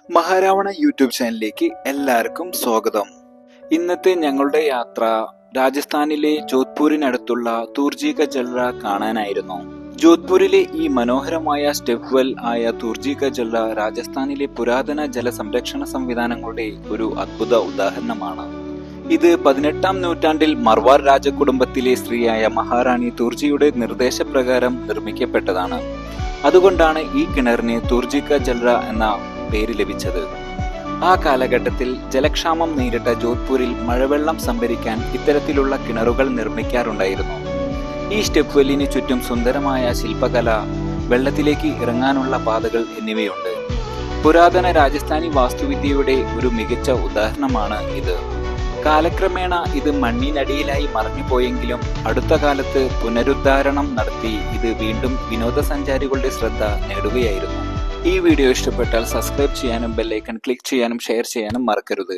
മഹാരാവണ YouTube ചാനലിലേക്ക് എല്ലാവർക്കും സ്വാഗതം. ഇന്നത്തെ ഞങ്ങളുടെ യാത്ര രാജസ്ഥാനിലെ ജോധ്പൂരിനടുത്തുള്ള തൂർജി കാ ജൽറ കാണാനായിരുന്നു. ജോധ്പൂരിലെ ഈ മനോഹരമായ സ്റ്റെപ്പ് വെൽ ആയ തൂർജി കാ ജൽറ രാജസ്ഥാനിലെ പുരാതന ജലസംരക്ഷണ സംവിധാനങ്ങളുടെ ഒരു അദ്ഭുത ഉദാഹരണമാണ്. ഇത് 18-ാം നൂറ്റാണ്ടിൽ മർവാർ രാജകുടുംബത്തിലെ സ്ത്രീയായ മഹാറാണി തൂർജിയുടെ നിർദ്ദേശപ്രകാരം നിർമ്മിക്കപ്പെട്ടതാണ്. അതുകൊണ്ടാണ് ഈ കിണറിന് തൂർജി കാ ജൽറ എന്ന പേര് ലഭിച്ചത്. ആ കാലഘട്ടത്തിൽ ജലക്ഷാമം നേരിട്ട ജോധ്പൂരിൽ മഴവെള്ളം സംഭരിക്കാൻ ഇത്തരത്തിലുള്ള കിണറുകൾ നിർമ്മിക്കാറുണ്ടായിരുന്നു. ഈ സ്റ്റെപ്പ് വെല്ലിന് ചുറ്റും സുന്ദരമായ ശില്പകല, വെള്ളത്തിലേക്ക് ഇറങ്ങാനുള്ള പാതകൾ എന്നിവയുണ്ട്. പുരാതന രാജസ്ഥാനി വാസ്തുവിദ്യയുടെ ഒരു മികച്ച ഉദാഹരണമാണ് ഇത്. കാലക്രമേണ ഇത് മണ്ണിനടിയിലായി മറഞ്ഞുപോയെങ്കിലും അടുത്ത കാലത്ത് പുനരുദ്ധാരണം നടത്തി ഇത് വീണ്ടും വിനോദസഞ്ചാരികളുടെ ശ്രദ്ധ നേടുകയായിരുന്നു. ഈ വീഡിയോ ഇഷ്ടപ്പെട്ടാൽ സബ്സ്ക്രൈബ് ചെയ്യാനും ബെല്ലൈക്കൺ ക്ലിക്ക് ചെയ്യാനും ഷെയർ ചെയ്യാനും മറക്കരുത്.